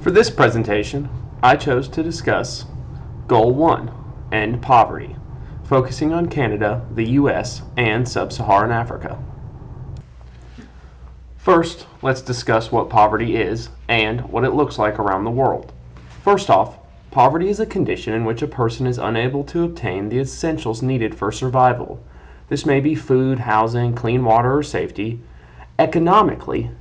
For this presentation, I chose to discuss Goal 1, End Poverty, focusing on Canada, the US, and Sub-Saharan Africa. First, let's discuss what poverty is and what it looks like around the world. First off, poverty is a condition in which a person is unable to obtain the essentials needed for survival. This may be food, housing, clean water, or safety. Economically,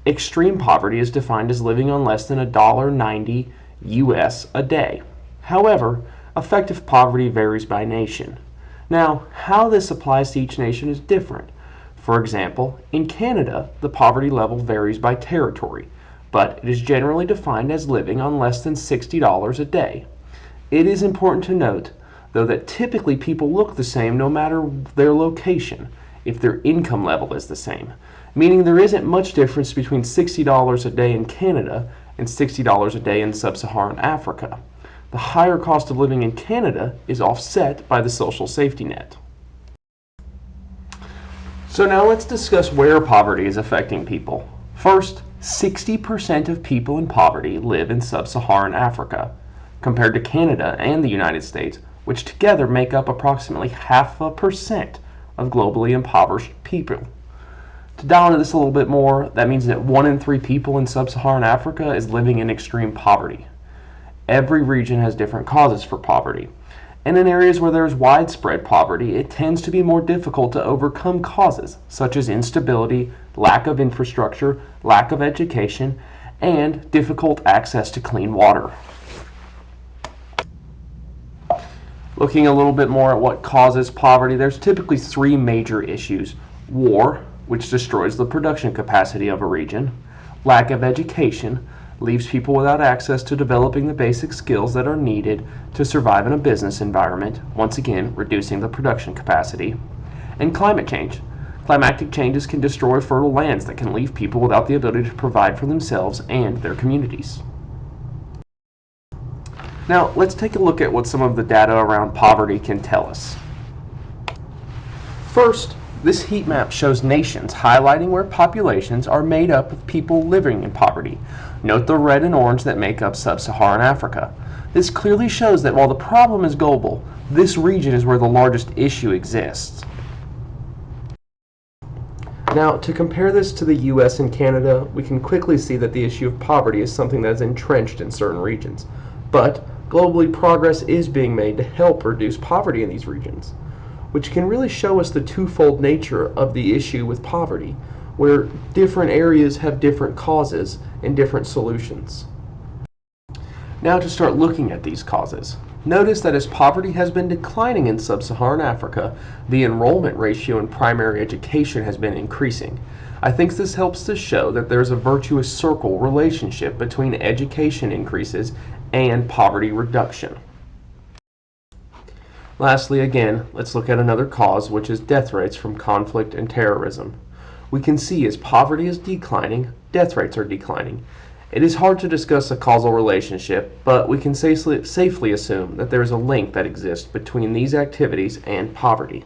extreme poverty is defined as living on less than $1.90 US a day. However, effective poverty varies by nation. Now, how this applies to each nation is different. For example, in Canada, the poverty level varies by territory, but it is generally defined as living on less than $60 a day. It is important to note, though, that typically people look the same no matter their location, if their income level is the same, meaning there isn't much difference between $60 a day in Canada and $60 a day in Sub-Saharan Africa. The higher cost of living in Canada is offset by the social safety net. So now let's discuss where poverty is affecting people. First, 60% of people in poverty live in Sub-Saharan Africa, compared to Canada and the United States, which together make up approximately 0.5% of globally impoverished people. To dial into this a little bit more, that means that 1 in 3 people in Sub-Saharan Africa is living in extreme poverty. Every region has different causes for poverty, and in areas where there is widespread poverty, it tends to be more difficult to overcome causes such as instability, lack of infrastructure, lack of education, and difficult access to clean water. Looking a little bit more at what causes poverty, there's typically 3 major issues: war, which destroys the production capacity of a region; lack of education leaves people without access to developing the basic skills that are needed to survive in a business environment, once again reducing the production capacity; and climate change. Climatic changes can destroy fertile lands that can leave people without the ability to provide for themselves and their communities. Now, let's take a look at what some of the data around poverty can tell us. First, this heat map shows nations, highlighting where populations are made up of people living in poverty. Note the red and orange that make up Sub-Saharan Africa. This clearly shows that while the problem is global, this region is where the largest issue exists. Now, to compare this to the US and Canada, we can quickly see that the issue of poverty is something that is entrenched in certain regions. But globally, progress is being made to help reduce poverty in these regions, which can really show us the twofold nature of the issue with poverty, where different areas have different causes and different solutions. Now to start looking at these causes. Notice that as poverty has been declining in Sub-Saharan Africa, the enrollment ratio in primary education has been increasing. I think this helps to show that there's a virtuous circle relationship between education increases and poverty reduction. Lastly, again, let's look at another cause, which is death rates from conflict and terrorism. We can see as poverty is declining, death rates are declining. It is hard to discuss a causal relationship, but we can safely assume that there is a link that exists between these activities and poverty.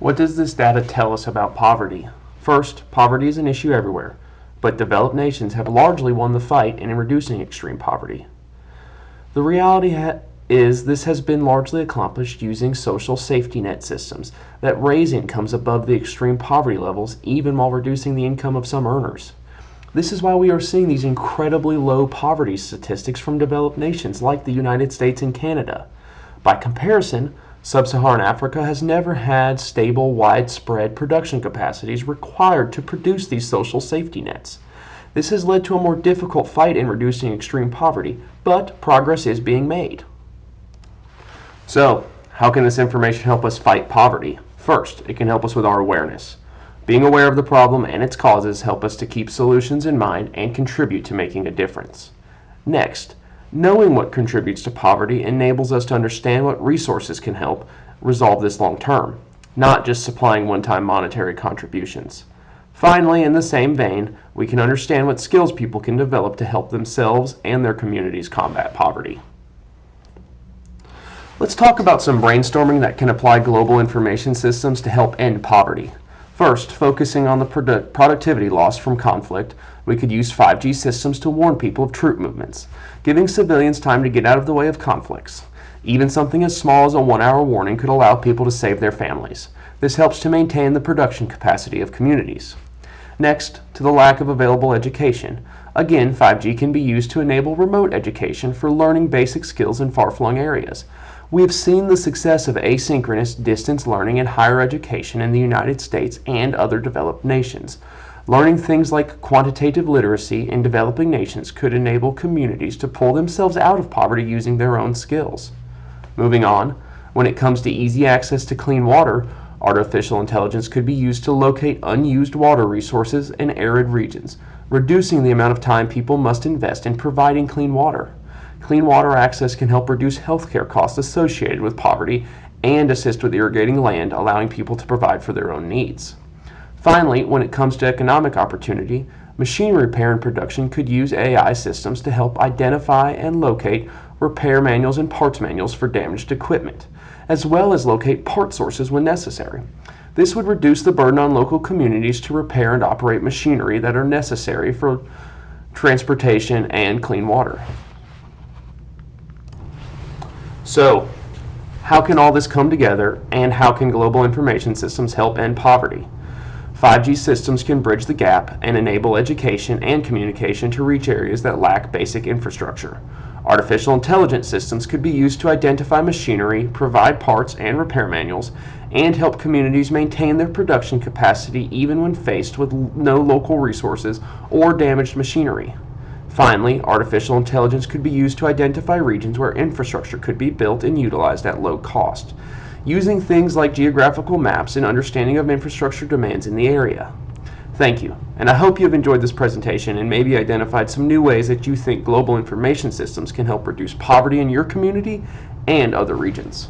What does this data tell us about poverty? First, poverty is an issue everywhere, but developed nations have largely won the fight in reducing extreme poverty. The reality is this has been largely accomplished using social safety net systems that raise incomes above the extreme poverty levels even while reducing the income of some earners. This is why we are seeing these incredibly low poverty statistics from developed nations like the United States and Canada. By comparison, Sub-Saharan Africa has never had stable, widespread production capacities required to produce these social safety nets. This has led to a more difficult fight in reducing extreme poverty, but progress is being made. So, how can this information help us fight poverty? First, it can help us with our awareness. Being aware of the problem and its causes help us to keep solutions in mind and contribute to making a difference. Next, knowing what contributes to poverty enables us to understand what resources can help resolve this long term, not just supplying one-time monetary contributions. Finally, in the same vein, we can understand what skills people can develop to help themselves and their communities combat poverty. Let's talk about some brainstorming that can apply global information systems to help end poverty. First, focusing on the productivity loss from conflict, we could use 5G systems to warn people of troop movements, giving civilians time to get out of the way of conflicts. Even something as small as a 1-hour warning could allow people to save their families. This helps to maintain the production capacity of communities. Next, to the lack of available education. Again, 5G can be used to enable remote education for learning basic skills in far-flung areas. We have seen the success of asynchronous distance learning in higher education in the United States and other developed nations. Learning things like quantitative literacy in developing nations could enable communities to pull themselves out of poverty using their own skills. Moving on, when it comes to easy access to clean water, artificial intelligence could be used to locate unused water resources in arid regions, reducing the amount of time people must invest in providing clean water. Clean water access can help reduce healthcare costs associated with poverty and assist with irrigating land, allowing people to provide for their own needs. Finally, when it comes to economic opportunity, machinery repair and production could use AI systems to help identify and locate repair manuals and parts manuals for damaged equipment, as well as locate part sources when necessary. This would reduce the burden on local communities to repair and operate machinery that are necessary for transportation and clean water. So, how can all this come together, and how can global information systems help end poverty? 5G systems can bridge the gap and enable education and communication to reach areas that lack basic infrastructure. Artificial intelligence systems could be used to identify machinery, provide parts and repair manuals, and help communities maintain their production capacity even when faced with no local resources or damaged machinery. Finally, artificial intelligence could be used to identify regions where infrastructure could be built and utilized at low cost, using things like geographical maps and understanding of infrastructure demands in the area. Thank you, and I hope you have enjoyed this presentation and maybe identified some new ways that you think global information systems can help reduce poverty in your community and other regions.